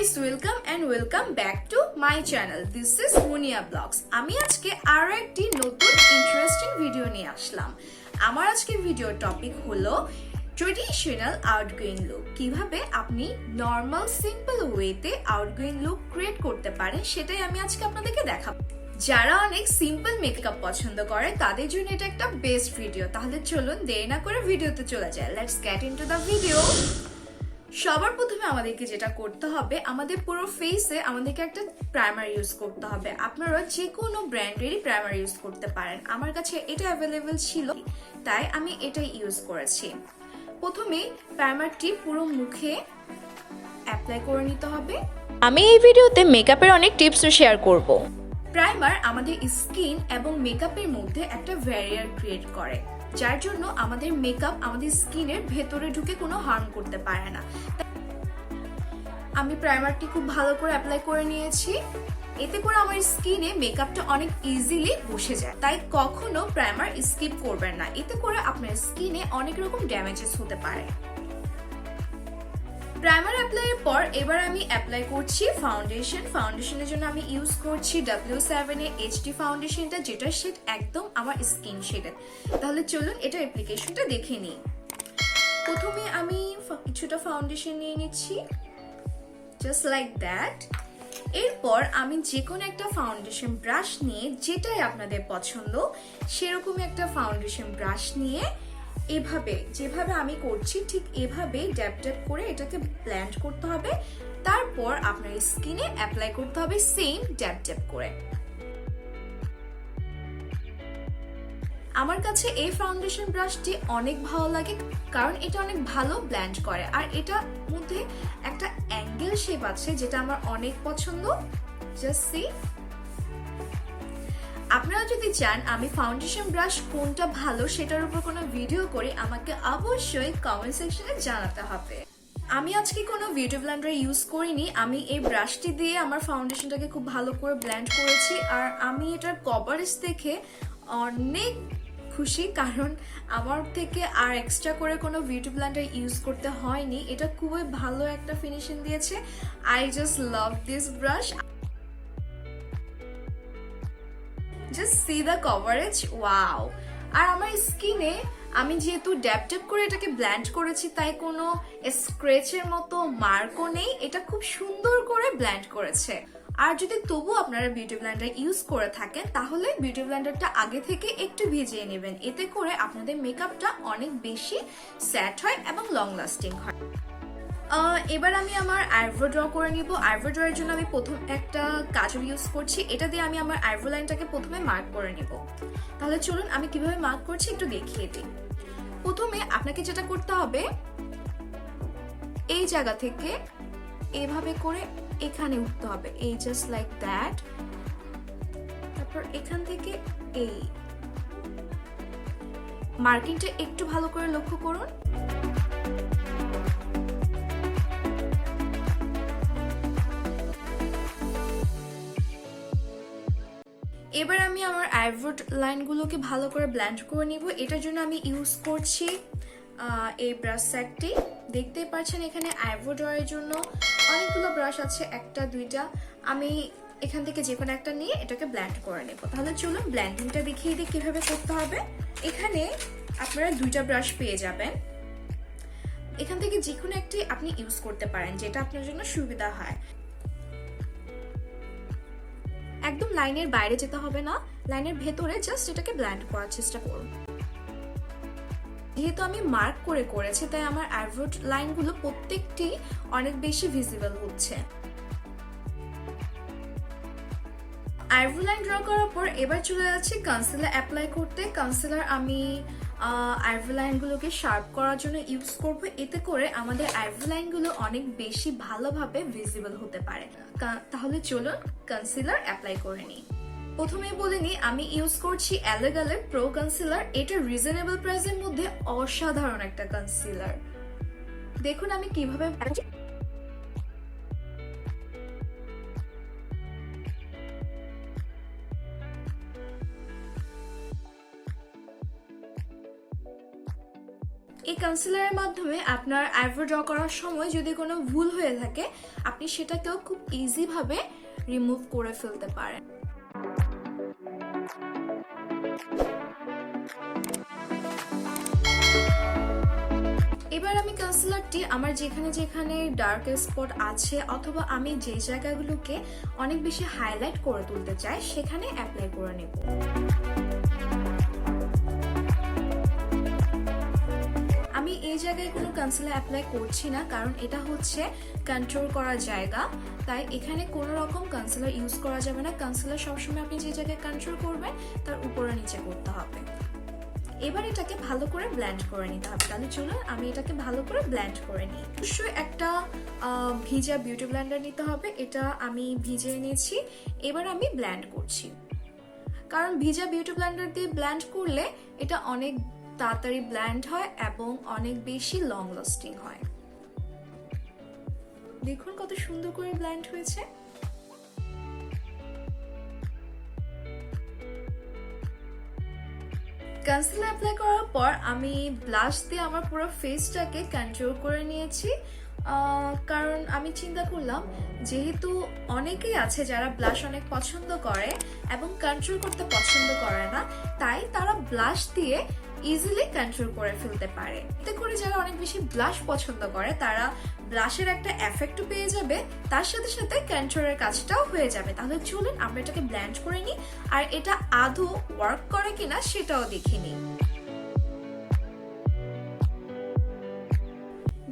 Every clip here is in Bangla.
Guys, welcome back to my channel. This is Munia blogs. আমি আজকে আরো একটি নতুন ইন্টারেস্টিং ভিডিও নিয়ে আসলাম। আমার আজকে ভিডিও টপিক হলো ট্রেডিশনাল আউটগোয়িং লুক। কিভাবে আপনি নর্মাল সিম্পল ওয়েতে আউটগোয়িং লুক ক্রিয়েট করতে পারেন, সেটাই আমি আজকে আপনাদেরকে দেখাবো। যারা অনেক সিম্পল মেকআপ পছন্দ করে তাদের জন্য এটা একটা বেস্ট ভিডিও। তাহলে চলুন দেরি না করে ভিডিওতে চলে যায়। Let's get into the video. সবার প্রথমে আমাদেরকে যেটা করতে হবে, আমাদের পুরো ফেসে আমাদেরকে একটা প্রাইমার ইউজ করতে হবে। আপনারা যে কোনো ব্র্যান্ডেরই প্রাইমার ইউজ করতে পারেন। আমার কাছে এটা অ্যাভেলেবেল ছিল, তাই আমি এটাই ইউজ করেছি। প্রথমে প্রাইমারটি পুরো মুখে অ্যাপ্লাই করে নিতে হবে। আমি এই ভিডিওতে মেকআপের অনেক টিপসও শেয়ার করব। প্রাইমার আমাদের স্কিন এবং মেকআপের মধ্যে একটা ব্যারিয়ার ক্রিয়েট করে, যার জন্য আমাদের মেকআপ আমাদের স্কিনের ভেতরে ঢুকে কোনো হার্ম করতে পারে না। আমি প্রাইমারটি খুব ভালো করে অ্যাপ্লাই করে নিয়েছি। এতে করে আমার স্কিনে মেকআপটা অনেক ইজিলি বসে যায়। তাই কখনো প্রাইমার স্কিপ করবেন না, এতে করে আপনার স্কিনে অনেক রকম ড্যামেজেস হতে পারে। প্রাইমার অ্যাপ্লাইয়ের পর এবার আমি অ্যাপ্লাই করছি ফাউন্ডেশন। ফাউন্ডেশনের জন্য আমি ইউজ করছি W7 এর HD ফাউন্ডেশনটা, যেটা শেড একদম আমার স্কিন শেডের। তাহলে চলুন এটা অ্যাপ্লিকেশনটা দেখে নিই। প্রথমে আমি কিছুটা ফাউন্ডেশন নিয়ে নিচ্ছি, জাস্ট লাইক দ্যাট। এরপর আমি যে কোনো একটা ফাউন্ডেশন ব্রাশ নিয়ে, যেটাই আপনাদের পছন্দ সেরকমই একটা ফাউন্ডেশন ব্রাশ নিয়ে এভাবে, যেভাবে আমি করছি ঠিক এভাবে ড্যাব ড্যাব করে এটাকে ব্লেন্ড করতে হবে। তারপর আপনার স্কিনে অ্যাপ্লাই করতে হবে সেম ড্যাব ড্যাব করে। আমার কাছে এই ফাউন্ডেশন ব্রাশটি অনেক ভালো লাগে, কারণ এটা অনেক ভালো ব্লেন্ড করে, আর এটার মধ্যে একটা অ্যাঙ্গেল শেপ আছে যেটা আমার অনেক পছন্দ। Just see. আপনারা যদি চান আমি ফাউন্ডেশন ব্রাশ কোনটা ভালো সেটার উপর কোনো ভিডিও করি, আমাকে অবশ্যই কমেন্ট সেকশনে জানাতে হবে। আমি আজকে কোনো বিউটি ব্লেন্ডার ইউজ করিনি। আমি এই ব্রাশটি দিয়ে আমার ফাউন্ডেশনটাকে খুব ভালো করে ব্লেন্ড করেছি, আর আমি এটার কভারেজ দেখে অনেক খুশি, কারণ আমার থেকে আর এক্সট্রা করে কোনো বিউটি ব্লেন্ডার ইউজ করতে হয়নি। এটা খুবই ভালো একটা ফিনিশিং দিয়েছে। I just love this brush. Just see the coverage, wow. আর আমার স্কিনে আমি যেহেতু ড্যাব ড্যাব করে এটাকে ব্লেন্ড করেছি, তাই কোনো স্ক্র্যাচের মতো মার্কও নেই। এটা খুব সুন্দর করে ব্লেন্ড করেছে। আর যদি তবু আপনারা বিউটি ব্লেন্ডার ইউজ করে থাকেন, তাহলে বিউটি ব্লেন্ডারটা আগে থেকে একটু ভিজিয়ে নেবেন। এতে করে আপনাদের মেকআপটা অনেক বেশি সেট হয় এবং লং লাস্টিং হয়। এবার আমি আমার আইব্রো ড্র করে নিব। আইব্রো ড্র এর জন্য আমি প্রথম একটা কাজল ইউজ করছি। এটা দিয়ে আমি আমার আইব্রো লাইনটাকে প্রথমে মার্ক করে নিব। তাহলে চলুন আমি কিভাবে মার্ক করছি একটু দেখিয়ে দিই। প্রথমে আপনাকে যেটা করতে হবে, এই জায়গা থেকে এভাবে করে এখানে উঠতে হবে, এই জাস্ট লাইক দ্যাট। তারপর এখান থেকে এই মার্কিংটা একটু ভালো করে লক্ষ্য করুন। এবার আমি আমার আইব্রো লাইনগুলোকে ভালো করে ব্লেন্ড করে নিব। এটার জন্য আমি ইউজ করছি এই ব্রাশ সেটটি। দেখতেই পাচ্ছেন এখানে আইব্রো ড্রয়ের জন্য অনেকগুলো ব্রাশ আছে, একটা দুইটা। আমি এখান থেকে যে কোনো একটা নিয়ে এটাকে ব্লেন্ড করে নেব। তাহলে চলুন ব্লেন্ডিংটা দেখিয়ে দিই কিভাবে করতে হবে। এখানে আপনারা দুইটা ব্রাশ পেয়ে যাবেন। এখান থেকে যে কোনো একটি আপনি ইউজ করতে পারেন, যেটা আপনার জন্য সুবিধা হয়। একদম লাইনের বাইরে যেতে হবে না, লাইনের ভেতরে জাস্ট এটাকে ব্লেন্ড করার চেষ্টা করুন। যেহেতু আমি মার্ক করে করেছি, তাই আমার আইব্রো লাইনগুলো প্রত্যেকটি অনেক বেশি ভিজিবল হচ্ছে। আইব্রো লাইন ড্র করার পর এবার চলে যাচ্ছি কনসিলার অ্যাপ্লাই করতে। কনসিলার আমি আইব্রো লাইনগুলোকে শার্প করার জন্য ইউজ করব। এতে করে আমাদের আইব্রো লাইনগুলো অনেক বেশি ভালোভাবে ভিজিবল হতে পারে। তাহলে চলুন কনসিলার অ্যাপ্লাই করে নিই। প্রথমে বলে নিই, আমি ইউজ করছি এলেগালের প্রো কনসিলার। এটা রিজনেবল প্রাইসের মধ্যে অসাধারণ একটা কনসিলার। দেখুন আমি কিভাবে এই কনসিলারের মাধ্যমে আপনার আইব্রো ড্র করার সময় যদি কোনো ভুল হয়ে থাকে আপনি সেটাকেও খুব ইজি ভাবে রিমুভ করে ফেলতে পারেন। এবার আমি কনসিলারটি আমার যেখানে যেখানে ডার্ক স্পট আছে অথবা আমি যে জায়গাগুলোকে অনেক বেশি হাইলাইট করে তুলতে চাই সেখানে অ্যাপ্লাই করে নেব। আমি এই জায়গায় কোনো কনসিলার অ্যাপ্লাই করছি না, কারণ এটা হচ্ছে কন্ট্রোল করার জায়গা, তাই এখানে কোনো রকম কনসিলার ইউজ করা যাবে না। কনসিলার সবসময় আপনি যে জায়গায় কন্ট্রোল করবেন তার উপরে নিচে করতে হবে। এবার এটাকে ভালো করে ব্লেন্ড করে নিতে হবে। তাহলে চলুন আমি এটাকে ভালো করে ব্লেন্ড করে নিই। অবশ্যই একটা ভিজা বিউটি ব্লেন্ডার নিতে হবে, এটা আমি ভিজিয়ে নিয়েছি। এবার আমি ব্লেন্ড করছি, কারণ ভিজা বিউটি ব্লেন্ডার দিয়ে ব্লেন্ড করলে এটা অনেক তাড়াতাড়ি ব্লেন্ড হয় এবং অনেক বেশি লং লাস্টিং হয়। দেখুন কত সুন্দর করে ব্লেন্ড হয়েছে। কনসিলার অ্যাপ্লাই করার পর আমি ব্লাশ দিয়ে আমার পুরো ফেসটাকে কন্ট্রোল করে নিয়েছি, কারণ আমি চিন্তা করলাম যেহেতু অনেকেই আছে যারা ব্লাশ অনেক পছন্দ করে এবং কন্ট্রোল করতে পছন্দ করে না, তাই তারা ব্লাশ দিয়ে ইজিলি কন্ট্রোল করে ফেলতে পারে। এতে করে যারা অনেক বেশি ব্লাশ পছন্দ করে তারা ব্লাশের একটা এফেক্টও পেয়ে যাবে, তার সাথে সাথে কন্ট্রোলের কাজটাও হয়ে যাবে। তাহলে চলুন আমরা এটাকে ব্লেন্ড করে নিই আর এটা আদৌ ওয়ার্ক করে কিনা সেটাও দেখে নিই।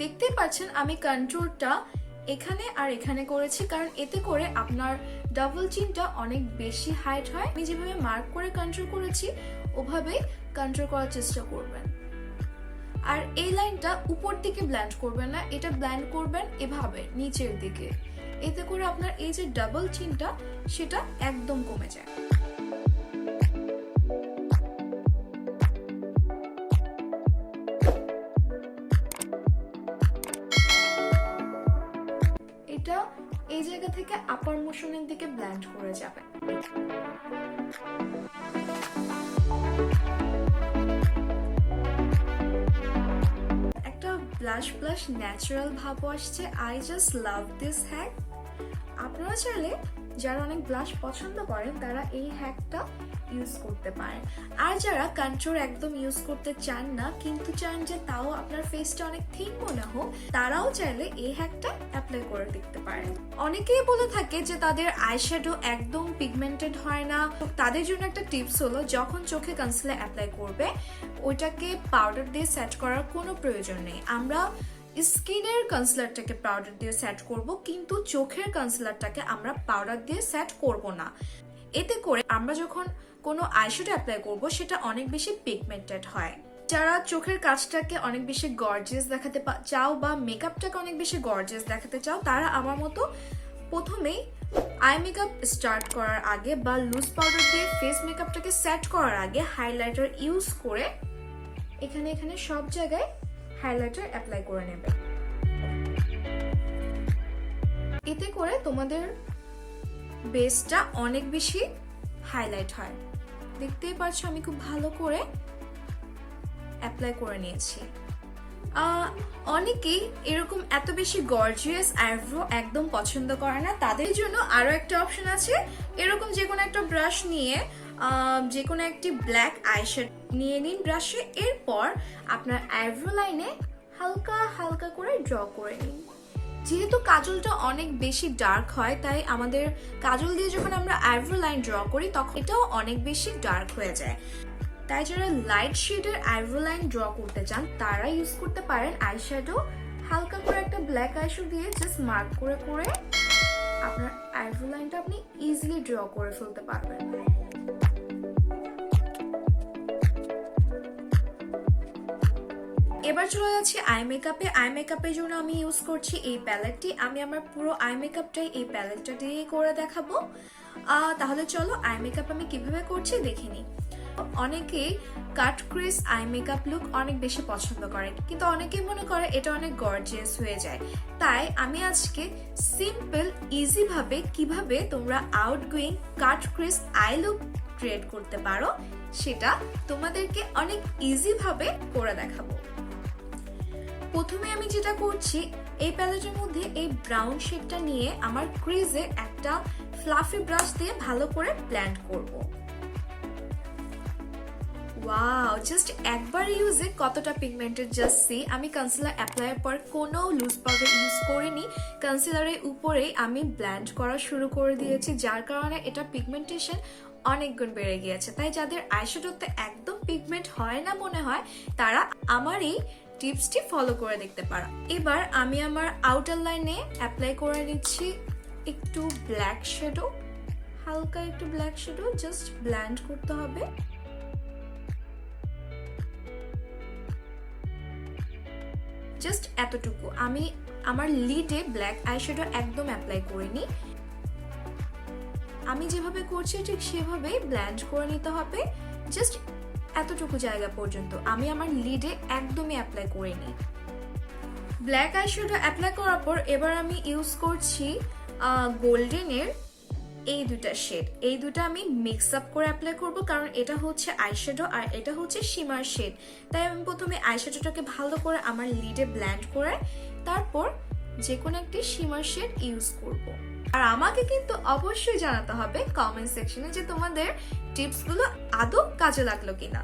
দেখতেই পাচ্ছেন আমি কন্ট্রোলটা এখানে আর এখানে করেছি, কারণ এতে করে আপনার ডাবল চিনটা অনেক বেশি হাইট হয়। আমি যেভাবে মার্ক করে কন্ট্রোল করেছি ওভাবেই কন্ট্রোল করার চেষ্টা করবেন। আর এই লাইনটা উপর দিকে ব্লেন্ড করবেন না, এটা ব্লেন্ড করবেন এভাবে নিচের দিকে। এতে করে আপনার এই যে ডাবল চিনটা সেটা একদম কমে যায়। এটা এই জায়গা থেকে আপার মোশনের দিকে ব্লেন্ড করে যাবে। একটা ব্লাশ ব্লাশ ন্যাচারাল ভাবও আসছে। I just love this hack. আপনারা চাইলে যারা অনেক ব্লাশ পছন্দ করেন তারা এই হ্যাকটা ইউজ করতে পারেন। আর যারা কন্ট্রোল একদম ইউজ করতে চান না কিন্তু চান যে তাও আপনার ফেসটা অনেক থিন মনে হোক, তারাও চাইলে এই হ্যাকটা অ্যাপ্লাই করে দেখতে পারেন। অনেকেই বলে থাকে যে তাদের আইশ্যাডো একদম পিগমেন্টেড হয় না, তাদের জন্য একটা টিপস হলো যখন চোখে কনসিলার অ্যাপ্লাই করবে ওইটাকে পাউডার দিয়ে সেট করার কোনো প্রয়োজন নেই। আমরা স্কিনের কনসিলারটাকে পাউডার দিয়ে সেট করব, কিন্তু চোখের কনসিলারটাকে আমরা পাউডার দিয়ে সেট করব না। এতে করে আমরা যখন কোনো আইশ্যাডো অ্যাপ্লাই করব সেটা অনেক বেশি পিগমেন্টেড হয়। যারা চোখের কাজটাকে অনেক বেশি গর্জিয়াস দেখাতে চাও বা মেকআপটাকে অনেক বেশি গর্জিয়াস দেখাতে চাও, তারা আমার মতো প্রথমেই আই মেকআপ স্টার্ট করার আগে বা লুজ পাউডার দিয়ে ফেস মেকআপটাকে সেট করার আগে হাইলাইটার ইউজ করে এখানে এখানে সব জায়গায় হাইলাইটার অ্যাপ্লাই করে নেবে। এতে করে তোমাদের বেসটা অনেক বেশি হাইলাইট হয়। দেখতেই পাচ্ছ আমি খুব ভালো করে অ্যাপ্লাই করে নিয়েছি। অনেকেই এরকম এত বেশি গর্জিয়াস আইব্রো একদম পছন্দ করে না, তাদের জন্য আরো একটা অপশন আছে। এরকম যে কোনো একটা ব্রাশ নিয়ে যে কোনো একটি ব্ল্যাক আইশ্যাডো নিয়ে নিন ব্রাশে, এরপর আপনার আইব্রো লাইনে হালকা হালকা করে ড্র করে নিন। যেহেতু কাজলটা অনেক বেশি ডার্ক হয় তাই আমাদের কাজল দিয়ে যখন আমরা আইব্রো লাইন ড্র করি তখন এটাও অনেক বেশি ডার্ক হয়ে যায়। তাই যারা লাইট শেডের আইব্রো লাইন ড্র করতে চান তারা ইউজ করতে পারেন আইশ্যাডো। হালকা করে একটা ব্ল্যাক আইশ্যাডো দিয়ে জাস্ট মার্ক করে করে আপনার আইব্রো লাইনটা আপনি ইজিলি ড্র করে ফেলতে পারবেন। এবার চলে যাচ্ছি আই মেকআপে। আই মেকআপের জন্য আমি ইউজ করছি এই প্যালেটটি। আমি আমার পুরো আই মেকআপটাই এই প্যালেটটা দিয়ে করে দেখাবো। তাহলে চলো আই মেকআপ আমি কিভাবে করছি দেখে নিই। অনেকেই কাট ক্রিস আই মেকআপ লুক অনেক বেশি পছন্দ করে, কিন্তু অনেকেই মনে করে এটা অনেক গর্জিয়াস হয়ে যায়। তাই আমি আজকে সিম্পল ইজি ভাবে কিভাবে তোমরা outgoing cut Chris I look create করতে পারো সেটা তোমাদেরকে অনেক ইজি ভাবে করে দেখাবো। প্রথমে আমি যেটা করছি, এই প্যালেটের মধ্যে এই ব্রাউন শেডটা নিয়ে আমার ক্রিজে একটা ফ্লাফি ব্রাশ দিয়ে ভালো করে ব্লেন্ড করব। ওয়াও, জাস্ট একবার ইউজে কতটা পিগমেন্টেড, জাস্ট সি। আমি কনসিলার অ্যাপ্লাইয়ের পর কোনো লুজ পাউডার ইউজ করিনি, কনসিলারের উপরেই আমি ব্লেন্ড করা শুরু করে দিয়েছি, যার কারণে এটা পিগমেন্টেশন অনেক গুণ বেড়ে গিয়েছে। তাই যাদের আইশ্যাডোতে একদম পিগমেন্ট হয় না মনে হয়, তারা আমার এই টিপসটি ফলো করে দেখতে পারো। এবার আমি আমার আউটার লাইনে অ্যাপ্লাই করে নিচ্ছি একটু ব্ল্যাক শ্যাডো, হালকা একটু ব্ল্যাক শ্যাডো, জাস্ট ব্লেন্ড করতে হবে। জাস্ট এতটুকু। আমি আমার লিডে ব্ল্যাক আইশ্যাডো একদম অ্যাপ্লাই করিনি, আমি যেভাবে করছি ঠিক সেভাবেই ব্লেন্ড করে নিতে হবে, জাস্ট এতটুকু জায়গা পর্যন্ত। আমি আমার লিডে একদমই অ্যাপ্লাই করিনি। ব্ল্যাক আইশ্যাডো অ্যাপ্লাই করার পর এবার আমি ইউজ করছি গোল্ডেনের এই দুটা শেড। এই দুটা আমি মিক্স আপ করে অ্যাপ্লাই করব, কারণ এটা হচ্ছে আইশ্যাডো আর এটা হচ্ছে শিমার শেড। তাই আমি প্রথমে আইশ্যাডোটাকে ভালো করে আমার লিডে ব্লেন্ড করে তারপর যে কোনো একটি শিমার শেড ইউজ করব। আর আমাকে কিন্তু অবশ্যই জানাতে হবে কমেন্ট সেকশনে যে তোমাদের টিপসগুলো আদৌ কাজে লাগলো কিনা।